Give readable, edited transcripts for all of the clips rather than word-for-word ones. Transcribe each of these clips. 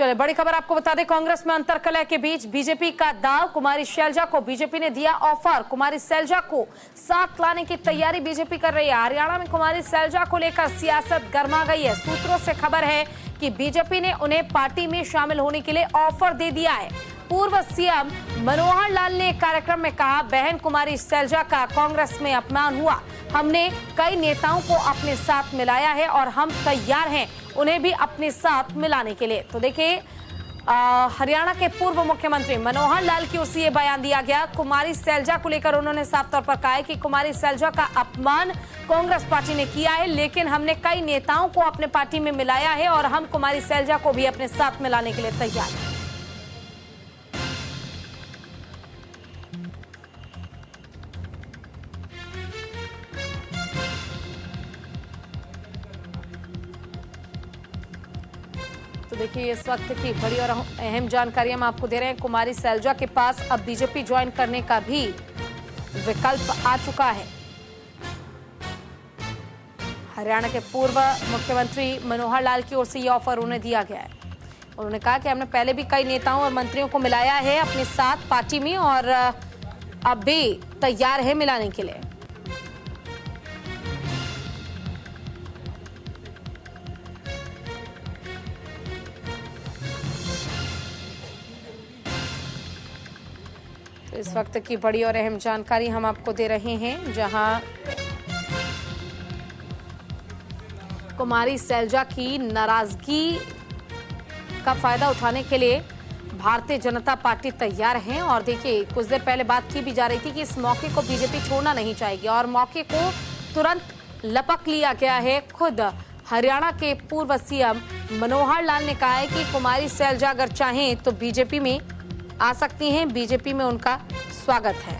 चलिए बड़ी खबर आपको बता दें, कांग्रेस में अंतरकलह के बीच बीजेपी का दाव। कुमारी शैलजा को बीजेपी ने दिया ऑफर। कुमारी शैलजा को साथ लाने की तैयारी बीजेपी कर रही है। हरियाणा में कुमारी शैलजा को लेकर सियासत गर्मा गई है। सूत्रों से खबर है कि बीजेपी ने उन्हें पार्टी में शामिल होने के लिए ऑफर दे दिया है। पूर्व सीएम मनोहर लाल ने एक कार्यक्रम में कहा, बहन कुमारी शैलजा का कांग्रेस में अपमान हुआ। हमने कई नेताओं को अपने साथ मिलाया है और हम तैयार हैं उन्हें भी अपने साथ मिलाने के लिए। तो देखिए, हरियाणा के पूर्व मुख्यमंत्री मनोहर लाल की ओर से ये बयान दिया गया। कुमारी शैलजा को लेकर उन्होंने साफ तौर पर कहा है कि कुमारी शैलजा का अपमान कांग्रेस पार्टी ने किया है, लेकिन हमने कई नेताओं को अपने पार्टी में मिलाया है और हम कुमारी शैलजा को भी अपने साथ मिलाने के लिए तैयार हैं। तो देखिए, इस वक्त की बड़ी और अहम जानकारी हम आपको दे रहे हैं। कुमारी शैलजा के पास अब बीजेपी ज्वाइन करने का भी विकल्प आ चुका है। हरियाणा के पूर्व मुख्यमंत्री मनोहर लाल की ओर से यह ऑफर उन्हें दिया गया है। उन्होंने कहा कि हमने पहले भी कई नेताओं और मंत्रियों को मिलाया है अपने साथ पार्टी में और अब भी तैयार है मिलाने के लिए। तो इस वक्त की बड़ी और अहम जानकारी हम आपको दे रहे हैं, जहां कुमारी शैलजा की नाराजगी का फायदा उठाने के लिए भारतीय जनता पार्टी तैयार है। और देखिए, कुछ देर पहले बात की भी जा रही थी कि इस मौके को बीजेपी छोड़ना नहीं चाहेगी और मौके को तुरंत लपक लिया गया है। खुद हरियाणा के पूर्व सीएम मनोहर लाल ने कहा है कि कुमारी शैलजा अगर चाहें तो बीजेपी में आ सकती हैं, बीजेपी में उनका स्वागत है।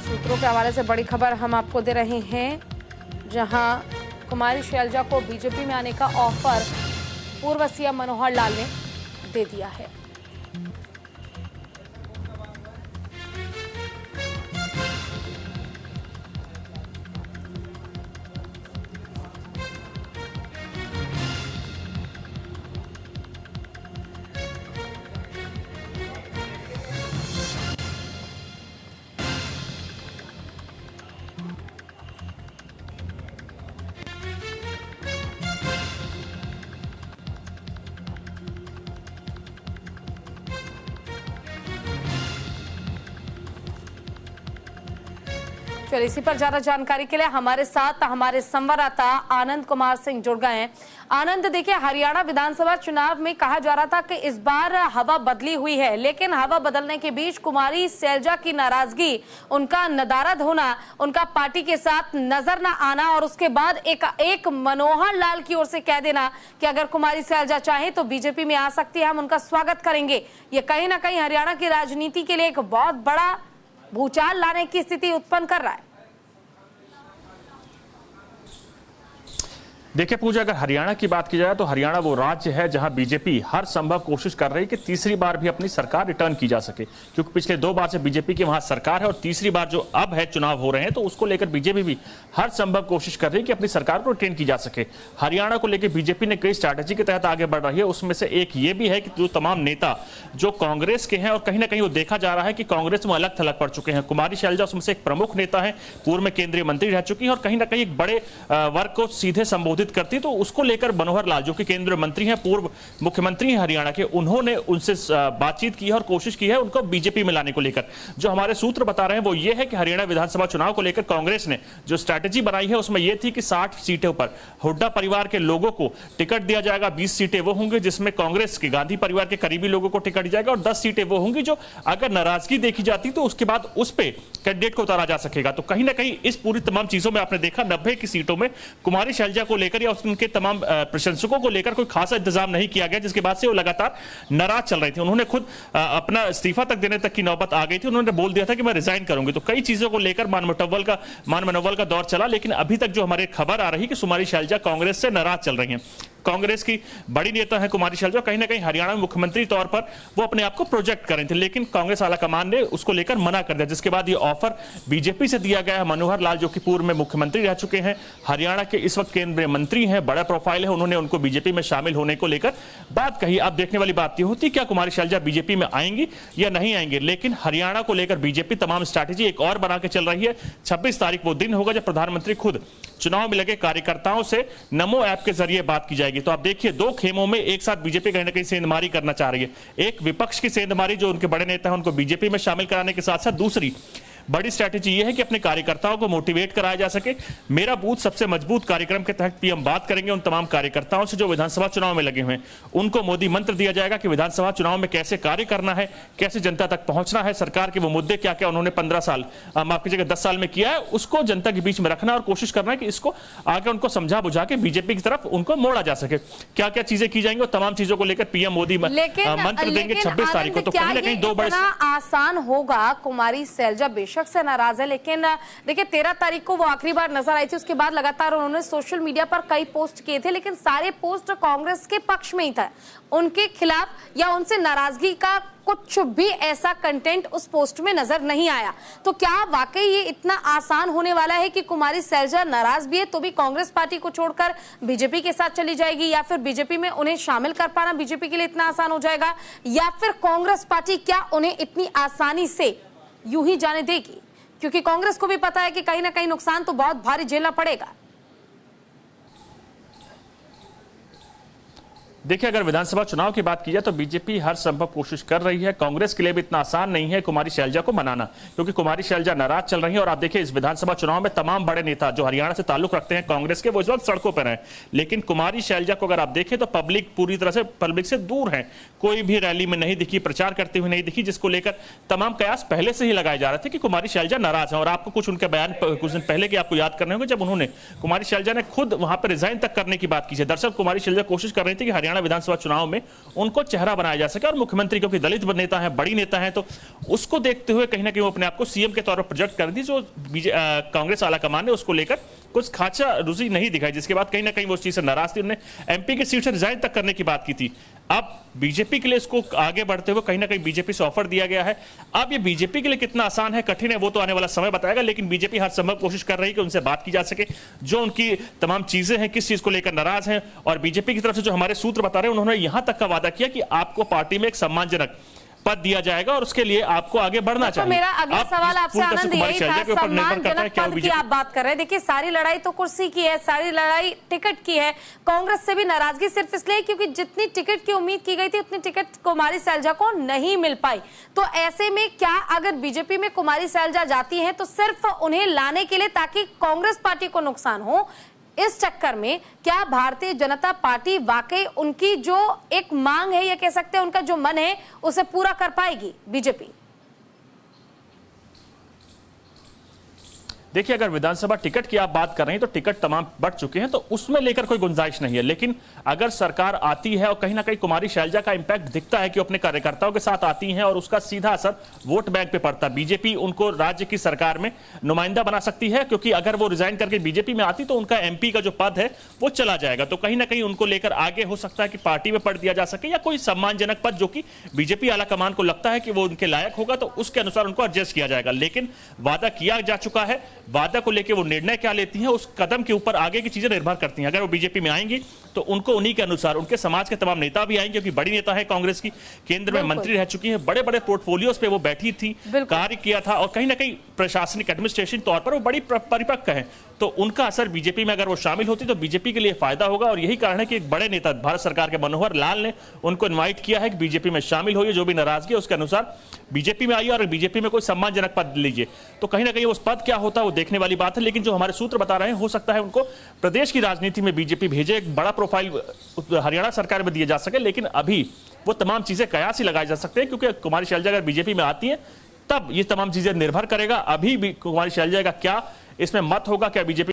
सूत्रों के हवाले से बड़ी खबर हम आपको दे रहे हैं, जहां कुमारी शैलजा को बीजेपी में आने का ऑफर पूर्व सीएम मनोहर लाल ने दे दिया है। चलिए, इसी पर ज्यादा जानकारी के लिए हमारे साथ हमारे संवाददाता आनंद कुमार सिंह जुड़ गए हैं। आनंद, देखिए, हरियाणा विधानसभा चुनाव में कहा जा रहा था कि इस बार हवा बदली हुई है, लेकिन हवा बदलने के बीच कुमारी शैलजा की नाराजगी, उनका नदारद होना, उनका पार्टी के साथ नजर न आना और उसके बाद एक मनोहर लाल की ओर से कह देना कि अगर कुमारी शैलजा चाहे तो बीजेपी में आ सकती है, हम उनका स्वागत करेंगे, ये कहीं ना कहीं हरियाणा की राजनीति के लिए एक बहुत बड़ा भूचाल लाने की स्थिति उत्पन्न कर रहा है। देखिए पूजा, अगर हरियाणा की बात की जाए तो हरियाणा वो राज्य है जहां बीजेपी हर संभव कोशिश कर रही है कि तीसरी बार भी अपनी सरकार रिटर्न की जा सके, क्योंकि पिछले 2 बार से बीजेपी की वहां सरकार है और तीसरी बार जो अब है चुनाव हो रहे हैं तो उसको लेकर बीजेपी भी हर संभव कोशिश कर रही है कि अपनी सरकार को रिटेन की जा सके। हरियाणा को लेकर बीजेपी ने कई स्ट्रैटेजी के तहत आगे बढ़ रही है। उसमें से एक ये भी है कि जो तमाम नेता जो कांग्रेस के हैं और कहीं ना कहीं वो देखा जा रहा है कि कांग्रेस में अलग थलग पड़ चुके हैं। कुमारी शैलजा उसमें से एक प्रमुख नेता है, पूर्व में केंद्रीय मंत्री रह चुकी है और कहीं ना कहीं एक बड़े वर्ग को सीधे संबोधित करती है। तो उसको लेकर मनोहर लाल, जो कि केंद्रीय मंत्री हैं, पूर्व मुख्यमंत्री हैं हरियाणा के, उन्होंने उनसे बातचीत की है और कोशिश की है उनको बीजेपी में लाने को लेकर। जो हमारे सूत्र बता रहे हैं वो ये है कि हरियाणा विधानसभा चुनाव को लेकर कांग्रेस ने जो स्ट्रैटेजी बनाई है उसमें यह थी कि 60 सीटों पर हुड्डा परिवार के लोगों को टिकट दिया जाएगा। 20 सीटें वो होंगी जिसमें कांग्रेस के गांधी परिवार के करीबी लोगों को टिकट दिया जाएगा और 10 सीटें वो होंगी जो अगर नाराजगी देखी जाती तो उसके बाद उस पे कैंडिडेट को उतारा जा सकेगा। तो कहीं ना कहीं इस पूरी तमाम चीजों में आपने देखा 90 की सीटों में कुमारी शैलजा को लेकर लेकर या उनके तमाम प्रशंसकों को लेकर कोई खासा इंतजाम नहीं किया गया, जिसके बाद से वो लगातार नाराज चल रहे थे। उन्होंने खुद अपना इस्तीफा तक देने तक की नौबत आ गई थी। उन्होंने बोल दिया था कि मैं रिजाइन करूंगी। तो कई चीजों को लेकर मान मनोवल का दौर चला, लेकिन अभी तक जो हमारी खबर आ रही कि कुमारी शैलजा कांग्रेस से नाराज चल रही हैं। कांग्रेस की बड़ी नेता है कुमारी शैलजा, कहीं ना कहीं हरियाणा में मुख्यमंत्री तौर पर वो अपने आप को प्रोजेक्ट कर रहे थे, लेकिन कांग्रेस आलाकमान ने उसको लेकर मना कर दिया, जिसके बाद ये ऑफर बीजेपी से दिया गया है। मनोहर लाल जो कि पूर्व में मुख्यमंत्री रह चुके हैं, हरियाणा के इस वक्त केंद्रीय मंत्री हैं, बड़ा प्रोफाइल है, उन्होंने उनको बीजेपी में शामिल होने को लेकर बात कही। अब देखने वाली बात ये होती क्या कुमारी शैलजा बीजेपी में आएंगी या नहीं आएंगे, लेकिन हरियाणा को लेकर बीजेपी तमाम स्ट्रैटेजी एक और बना के चल रही है। 26 तारीख वो दिन होगा जब प्रधानमंत्री खुद चुनाव में लगे कार्यकर्ताओं से नमो ऐप के जरिए बात की जाएगी। तो आप देखिए, दो खेमों में एक साथ बीजेपी कहीं ना कहीं सेंधमारी करना चाह रही है। एक विपक्ष की सेंधमारी, जो उनके बड़े नेता हैं उनको बीजेपी में शामिल कराने के साथ साथ दूसरी बड़ी स्ट्रैटेजी यह है कि अपने कार्यकर्ताओं को मोटिवेट कराया जा सके। मेरा बूथ सबसे मजबूत कार्यक्रम के तहत पीएम बात करेंगे उन तमाम कार्यकर्ताओं से जो विधानसभा चुनाव में लगे हुए हैं। उनको मोदी मंत्र दिया जाएगा कि विधानसभा चुनाव में कैसे कार्य करना है, कैसे जनता तक पहुंचना है, सरकार के वो मुद्दे क्या क्या उन्होंने 15 साल माफ कीजिएगा 10 साल में किया है, उसको जनता के बीच में रखना और कोशिश करना है कि इसको आगे उनको समझा बुझा के बीजेपी की तरफ उनको मोड़ा जा सके। क्या क्या चीजें की जाएंगी, तमाम चीजों को लेकर पीएम मोदी मंत्र देंगे 26 तारीख को। तो कहीं ना कहीं दो बड़े आसान होगा। कुमारी शैलजा बेशक से नाराज है, लेकिन देखिए 13 तारीख को वो आखिरी बार नजर आई थी। उसके बाद लगातार उन्होंने सोशल मीडिया पर कई पोस्ट किए थे, लेकिन सारे पोस्ट कांग्रेस के पक्ष में ही था, उनके खिलाफ या उनसे नाराजगी का कुछ भी ऐसा कंटेंट उस पोस्ट में नजर नहीं आया। तो क्या वाकई ये इतना आसान होने वाला है कि कुमारी शैलजा नाराज भी है तो भी कांग्रेस पार्टी को छोड़कर बीजेपी के साथ चली जाएगी, या फिर बीजेपी में उन्हें शामिल कर पाना बीजेपी के लिए इतना आसान हो जाएगा, या फिर कांग्रेस पार्टी क्या उन्हें इतनी आसानी से यूं ही जाने देगी? क्योंकि कांग्रेस को भी पता है कि कहीं ना कहीं नुकसान तो बहुत भारी झेलना पड़ेगा। देखिए, अगर विधानसभा चुनाव की बात की जाए तो बीजेपी हर संभव कोशिश कर रही है। कांग्रेस के लिए भी इतना आसान नहीं है कुमारी शैलजा को मनाना, क्योंकि कुमारी शैलजा नाराज चल रही है। और आप देखिए, इस विधानसभा चुनाव में तमाम बड़े नेता जो हरियाणा से ताल्लुक रखते हैं कांग्रेस के, वो इस वक्त सड़कों पर हैं। लेकिन कुमारी शैलजा को अगर आप देखें तो पब्लिक पूरी तरह से पब्लिक से दूर है, कोई भी रैली में नहीं दिखी, प्रचार करते हुए नहीं दिखी, जिसको लेकर तमाम कयास पहले से ही लगाए जा रहे थे कि कुमारी शैलजा नाराज है। और आपको कुछ उनके बयान कुछ दिन पहले के आपको याद करने होंगे, जब उन्होंने कुमारी शैलजा ने खुद वहां पर रिजाइन तक करने की बात की है। दरअसल कुमारी शैलजा कोशिश कर रही थी कि हरियाणा विधानसभा चुनाव उनको चेहरा बनाया जा सके, और मुख्यमंत्री क्योंकि दलित नेता है, बड़ी नेता है, तो उसको देखते हुए कहीं ना कहीं वो अपने आप को सीएम के तौर पर प्रोजेक्ट कर दी। जो कांग्रेस आलाकमान ने उसको लेकर कुछ खासा रुचि नहीं दिखाई, जिसके बाद कहीं ना कहीं वो उस चीज से नाराज थी। उन्होंने एमपी की सीट से रिजाइन तक करने की बात की थी। अब बीजेपी के लिए इसको आगे बढ़ते हुए कहीं ना कहीं बीजेपी से ऑफर दिया गया है। अब ये बीजेपी के लिए कितना आसान है कठिन है वो तो आने वाला समय बताएगा, लेकिन बीजेपी हर संभव कोशिश कर रही है कि उनसे बात की जा सके, जो उनकी तमाम चीजें हैं, किस चीज को लेकर नाराज हैं। और बीजेपी की तरफ से जो हमारे सूत्र बता रहे हैं, उन्होंने यहां तक का वादा किया कि आपको पार्टी में एक सम्मानजनक पद दिया जाएगा और उसके लिए आपको आगे बढ़ना चाहिए। मेरा अगला सवाल आपसे आनंद यही था, सम्मानजनक पद की आप बात कर रहे हैं। देखिए, सारी लड़ाई तो कुर्सी की है, सारी लड़ाई टिकट की है। कांग्रेस से भी नाराजगी सिर्फ इसलिए क्योंकि जितनी टिकट की उम्मीद की गई थी उतनी टिकट कुमारी शैलजा को नहीं मिल पाई। तो ऐसे में क्या अगर बीजेपी में कुमारी शैलजा जाती है तो सिर्फ उन्हें लाने के लिए ताकि कांग्रेस पार्टी को नुकसान हो, इस चक्कर में क्या भारतीय जनता पार्टी वाकई उनकी जो एक मांग है, ये कह सकते हैं उनका जो मन है, उसे पूरा कर पाएगी बीजेपी? देखिए, अगर विधानसभा टिकट की आप बात कर रहे हैं तो टिकट तमाम बढ़ चुके हैं, तो उसमें लेकर कोई गुंजाइश नहीं है। लेकिन अगर सरकार आती है और कहीं ना कहीं कुमारी शैलजा का इंपैक्ट दिखता है कि अपने कार्यकर्ताओं के साथ आती हैं और उसका सीधा असर वोट बैंक पे पड़ता है, बीजेपी उनको राज्य की सरकार में नुमाइंदा बना सकती है। क्योंकि अगर वो रिजाइन करके बीजेपी में आती तो उनका एमपी का जो पद है वो चला जाएगा। तो कहीं ना कहीं उनको लेकर आगे हो सकता है कि पार्टी में पद दिया जा सके या कोई सम्मानजनक पद जो कि बीजेपी आलाकमान को लगता है कि वो उनके लायक होगा, तो उसके अनुसार उनको एडजस्ट किया जाएगा। लेकिन वादा किया जा चुका है, वादा को लेकर वो निर्णय क्या लेती हैं उस कदम के ऊपर आगे की चीजें निर्भर करती हैं। अगर वो बीजेपी में आएंगी तो उनको उन्हीं के अनुसार उनके समाज के तमाम नेता भी आएंगे, क्योंकि बड़ी नेता है कांग्रेस की, केंद्र में मंत्री रह चुकी हैं, बड़े बड़े पोर्टफोलियोज पे वो बैठी थी, कार्य किया था, और कहीं ना कहीं प्रशासनिक एडमिनिस्ट्रेशन तौर पर वो बड़ी परिपक्व है। तो उनका असर बीजेपी में अगर वो शामिल होती तो बीजेपी के लिए फायदा होगा। और यही कारण है कि एक बड़े नेता भारत सरकार के मनोहर लाल ने उनको इन्वाइट किया है कि बीजेपी में शामिल होइए, जो भी नाराजगी है उसके अनुसार बीजेपी में आइए और बीजेपी में कोई सम्मानजनक पद लीजिए। तो कहीं ना कहीं उस पद क्या होता है वो देखने वाली बात है। लेकिन जो हमारे सूत्र बता रहे हैं, हो सकता है उनको प्रदेश की राजनीति में बीजेपी भेजे, एक बड़ा प्रोफाइल हरियाणा सरकार में दिया जा सके। लेकिन अभी वो तमाम चीजें कयास ही लगाई जा सकते हैं, क्योंकि कुमारी शैलजा अगर बीजेपी में आती है तब ये तमाम चीजें निर्भर करेगा। अभी भी कुमारी शैलजा का क्या इसमें मत होगा, क्या बीजेपी